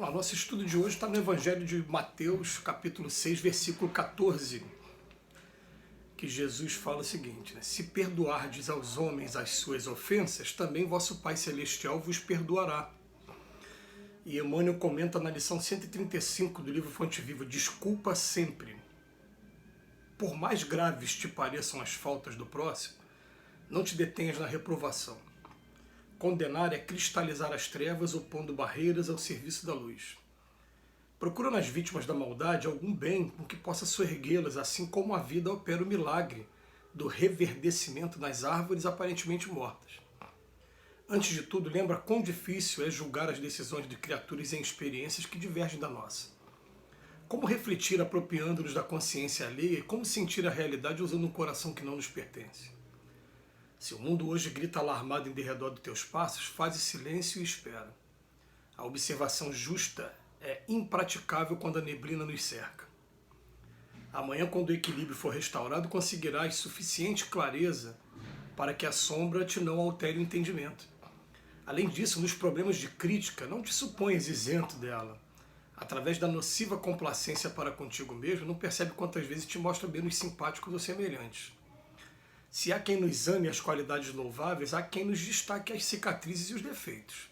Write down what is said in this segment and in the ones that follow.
Vamos lá, nosso estudo de hoje está no Evangelho de Mateus, capítulo 6, versículo 14, que Jesus fala o seguinte, né? Se perdoardes aos homens as suas ofensas, também vosso Pai Celestial vos perdoará. E Emmanuel comenta na lição 135 do livro Fonte Viva, desculpa sempre. Por mais graves te pareçam as faltas do próximo, não te detenhas na reprovação. Condenar é cristalizar as trevas, opondo barreiras ao serviço da luz. Procura nas vítimas da maldade algum bem com que possa soerguê-las, assim como a vida opera o milagre do reverdecimento nas árvores aparentemente mortas. Antes de tudo, lembra quão difícil é julgar as decisões de criaturas em experiências que divergem da nossa. Como refletir apropriando-nos da consciência alheia e como sentir a realidade usando um coração que não nos pertence. Se o mundo hoje grita alarmado em derredor dos teus passos, faze silêncio e espera. A observação justa é impraticável quando a neblina nos cerca. Amanhã, quando o equilíbrio for restaurado, conseguirás suficiente clareza para que a sombra te não altere o entendimento. Além disso, nos problemas de crítica, não te suponhas isento dela. Através da nociva complacência para contigo mesmo, não percebe quantas vezes te mostra menos simpáticos ou semelhantes. Se há quem nos ame as qualidades louváveis, há quem nos destaque as cicatrizes e os defeitos.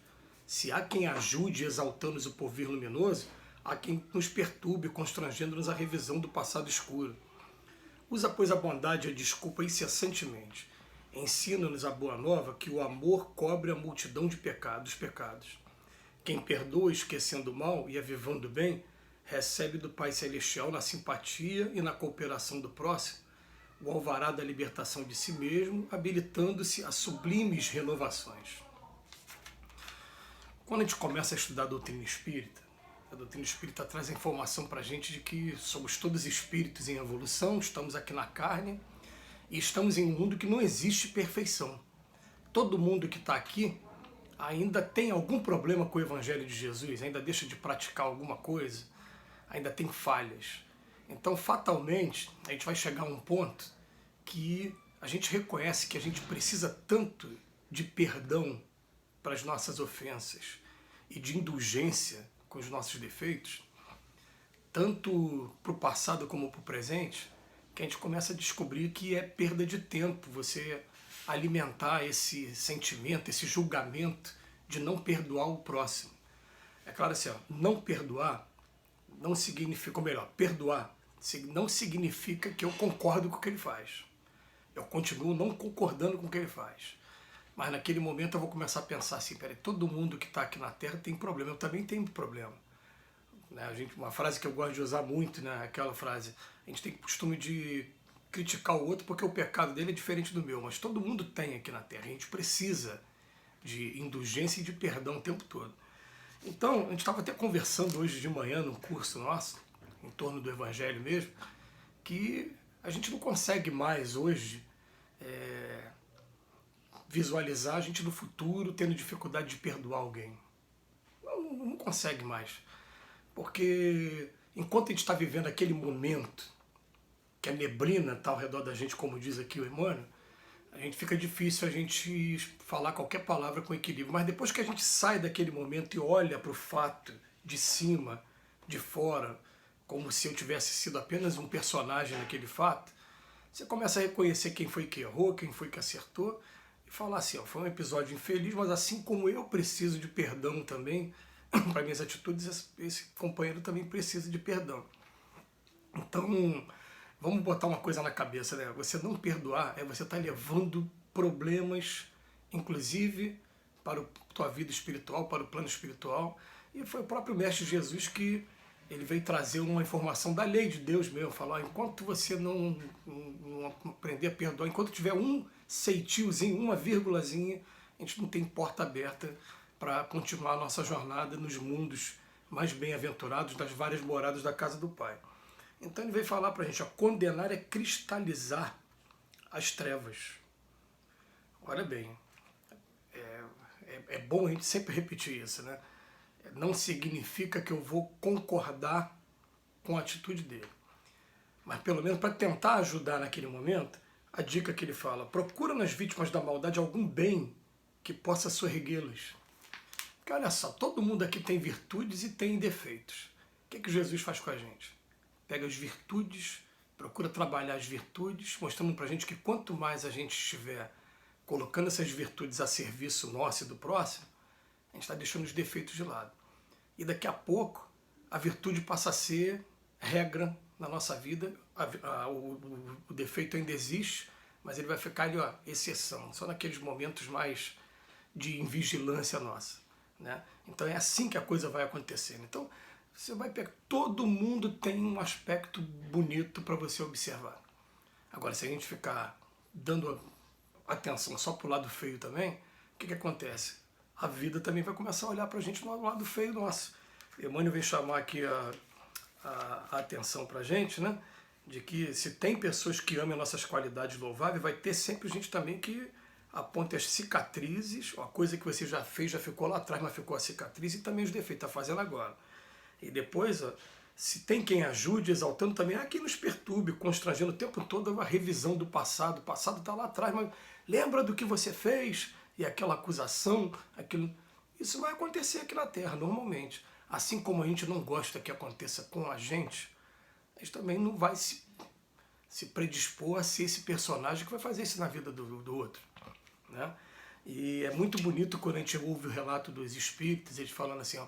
Se há quem ajude exaltando-nos o porvir luminoso, há quem nos perturbe constrangendo-nos a revisão do passado escuro. Usa, pois, a bondade e a desculpa incessantemente. Ensina-nos a boa nova que o amor cobre a multidão de pecados. Quem perdoa esquecendo o mal e avivando o bem, recebe do Pai Celestial na simpatia e na cooperação do próximo o alvará da libertação de si mesmo, habilitando-se a sublimes renovações. Quando a gente começa a estudar a doutrina espírita traz a informação para a gente de que somos todos espíritos em evolução, estamos aqui na carne e estamos em um mundo que não existe perfeição. Todo mundo que está aqui ainda tem algum problema com o Evangelho de Jesus, ainda deixa de praticar alguma coisa, ainda tem falhas. Então, fatalmente, a gente vai chegar a um ponto que a gente reconhece que a gente precisa tanto de perdão para as nossas ofensas e de indulgência com os nossos defeitos, tanto para o passado como para o presente, que a gente começa a descobrir que é perda de tempo você alimentar esse sentimento, esse julgamento de não perdoar o próximo. É claro assim, não perdoar não significa, ou melhor, perdoar não significa que eu concordo com o que ele faz. Eu continuo não concordando com o que ele faz. Mas naquele momento eu vou começar a pensar assim, peraí, todo mundo que está aqui na Terra tem problema, eu também tenho problema. Né, uma frase que eu gosto de usar muito, né, aquela frase, a gente tem costume de criticar o outro porque o pecado dele é diferente do meu, mas todo mundo tem aqui na Terra, a gente precisa de indulgência e de perdão o tempo todo. Então, a gente estava até conversando hoje de manhã num curso nosso, em torno do Evangelho mesmo, que a gente não consegue mais hoje visualizar a gente no futuro tendo dificuldade de perdoar alguém. Não consegue mais. Porque enquanto a gente está vivendo aquele momento que a neblina está ao redor da gente, como diz aqui o Emmanuel, a gente fica difícil a gente falar qualquer palavra com equilíbrio. Mas depois que a gente sai daquele momento e olha para o fato de cima, de fora, como se eu tivesse sido apenas um personagem naquele fato, você começa a reconhecer quem foi que errou, quem foi que acertou, e falar assim, ó, foi um episódio infeliz, mas assim como eu preciso de perdão também, para minhas atitudes, esse companheiro também precisa de perdão. Então, vamos botar uma coisa na cabeça, né? Você não perdoar é você estar levando problemas, inclusive, para a tua vida espiritual, para o plano espiritual. E foi o próprio Mestre Jesus que ele veio trazer uma informação da lei de Deus mesmo, falar, enquanto você não aprender a perdoar, enquanto tiver um ceitiozinho, uma vírgulazinha, a gente não tem porta aberta para continuar a nossa jornada nos mundos mais bem-aventurados das várias moradas da casa do Pai. Então ele veio falar para a gente, ó, condenar é cristalizar as trevas. Olha bem, é bom a gente sempre repetir isso, né? Não significa que eu vou concordar com a atitude dele. Mas pelo menos para tentar ajudar naquele momento, a dica que ele fala, procura nas vítimas da maldade algum bem que possa soerguê-las. Porque olha só, todo mundo aqui tem virtudes e tem defeitos. O que Jesus faz com a gente? Pega as virtudes, procura trabalhar as virtudes, mostrando pra gente que quanto mais a gente estiver colocando essas virtudes a serviço nosso e do próximo, a gente está deixando os defeitos de lado. E daqui a pouco, a virtude passa a ser regra na nossa vida. O defeito ainda existe, mas ele vai ficar ali, ó, exceção, só naqueles momentos mais de invigilância nossa, né? Então é assim que a coisa vai acontecendo. Então você vai pegar, todo mundo tem um aspecto bonito para você observar. Agora, se a gente ficar dando atenção só para o lado feio também, o que acontece? A vida também vai começar a olhar para a gente no lado feio nosso. Emmanuel vem chamar aqui a atenção para a gente, né? De que se tem pessoas que amam nossas qualidades louváveis, vai ter sempre gente também que aponta as cicatrizes, a coisa que você já fez, já ficou lá atrás, mas ficou a cicatriz, e também os defeitos, está fazendo agora. E depois, ó, se tem quem ajude, exaltando também, que nos perturbe, constrangendo o tempo todo a revisão do passado. O passado está lá atrás, mas lembra do que você fez? E aquela acusação, aquilo... Isso vai acontecer aqui na Terra, normalmente. Assim como a gente não gosta que aconteça com a gente também não vai se predispor a ser esse personagem que vai fazer isso na vida do outro, né? E é muito bonito quando a gente ouve o relato dos espíritos, eles falando assim, ó,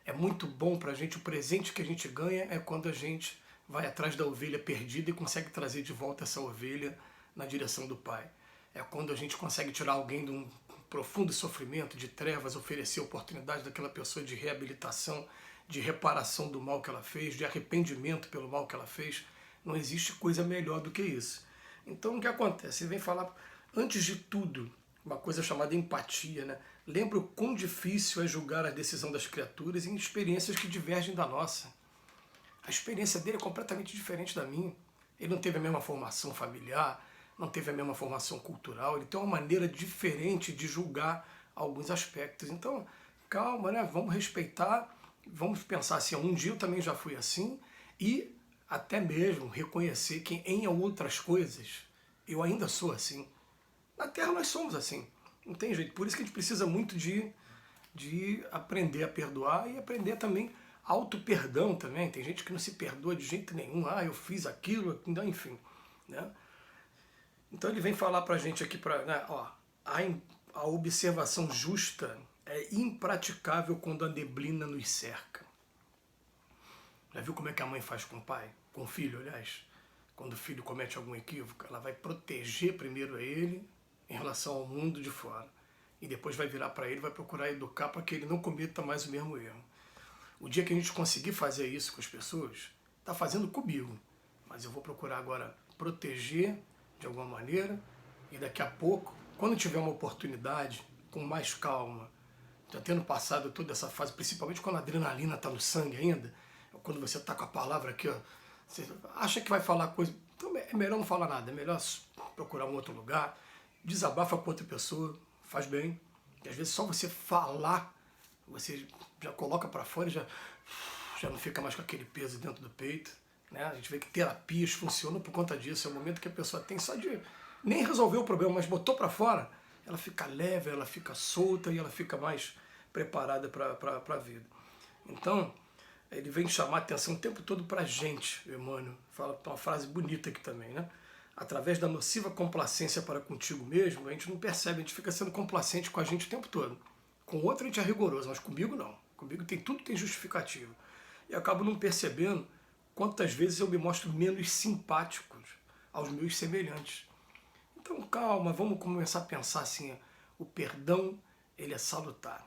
é muito bom pra gente, o presente que a gente ganha é quando a gente vai atrás da ovelha perdida e consegue trazer de volta essa ovelha na direção do Pai. É quando a gente consegue tirar alguém de um profundo sofrimento, de trevas, oferecer oportunidade daquela pessoa de reabilitação, de reparação do mal que ela fez, de arrependimento pelo mal que ela fez. Não existe coisa melhor do que isso. Então o que acontece? Ele vem falar, antes de tudo, uma coisa chamada empatia, né? Lembra o quão difícil é julgar a decisão das criaturas em experiências que divergem da nossa. A experiência dele é completamente diferente da minha. Ele não teve a mesma formação familiar, não teve a mesma formação cultural, ele tem uma maneira diferente de julgar alguns aspectos. Então, calma, né? Vamos respeitar, vamos pensar assim, um dia eu também já fui assim, e até mesmo reconhecer que em outras coisas eu ainda sou assim. Na Terra nós somos assim, não tem jeito. Por isso que a gente precisa muito de aprender a perdoar e aprender também auto-perdão também. Tem gente que não se perdoa de jeito nenhum, eu fiz aquilo, enfim, né? Então ele vem falar pra gente aqui, né, a observação justa é impraticável quando a neblina nos cerca. Já viu como é que a mãe faz com o pai? Com o filho, aliás? Quando o filho comete algum equívoco, ela vai proteger primeiro a ele em relação ao mundo de fora. E depois vai virar para ele, vai procurar educar para que ele não cometa mais o mesmo erro. O dia que a gente conseguir fazer isso com as pessoas, está fazendo comigo. Mas eu vou procurar agora proteger de alguma maneira, e daqui a pouco, quando tiver uma oportunidade, com mais calma, já tendo passado toda essa fase, principalmente quando a adrenalina está no sangue ainda, quando você está com a palavra aqui, ó, você acha que vai falar coisa, então é melhor não falar nada, é melhor procurar um outro lugar, desabafa com outra pessoa, faz bem, e às vezes só você falar, você já coloca para fora e já não fica mais com aquele peso dentro do peito. Né? A gente vê que terapias funcionam por conta disso. É o momento que a pessoa tem só de nem resolver o problema, mas botou para fora, ela fica leve, ela fica solta e ela fica mais preparada para a vida. Então, ele vem chamar a atenção o tempo todo para a gente, Emmanuel. Fala uma frase bonita aqui também, né? Através da nociva complacência para contigo mesmo, a gente não percebe, a gente fica sendo complacente com a gente o tempo todo. Com o outro a gente é rigoroso, mas comigo não. Comigo tudo tem justificativo. E eu acabo não percebendo quantas vezes eu me mostro menos simpático aos meus semelhantes. Então calma, vamos começar a pensar assim, o perdão, ele é salutar.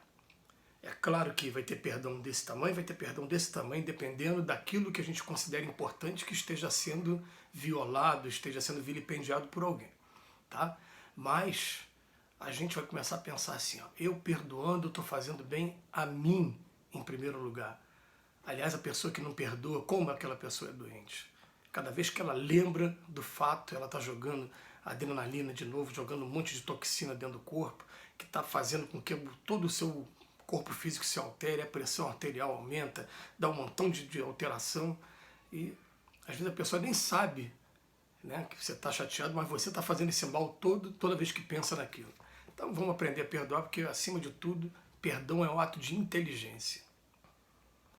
É claro que vai ter perdão desse tamanho, vai ter perdão desse tamanho, dependendo daquilo que a gente considera importante que esteja sendo violado, esteja sendo vilipendiado por alguém, tá? Mas a gente vai começar a pensar assim, eu perdoando, estou fazendo bem a mim em primeiro lugar. Aliás, a pessoa que não perdoa, como aquela pessoa é doente. Cada vez que ela lembra do fato, ela está jogando adrenalina de novo, jogando um monte de toxina dentro do corpo, que está fazendo com que todo o seu corpo físico se altere, a pressão arterial aumenta, dá um montão de alteração. E às vezes a pessoa nem sabe, né, que você está chateado, mas você está fazendo esse mal toda vez que pensa naquilo. Então vamos aprender a perdoar, porque acima de tudo, Perdão é um ato de inteligência.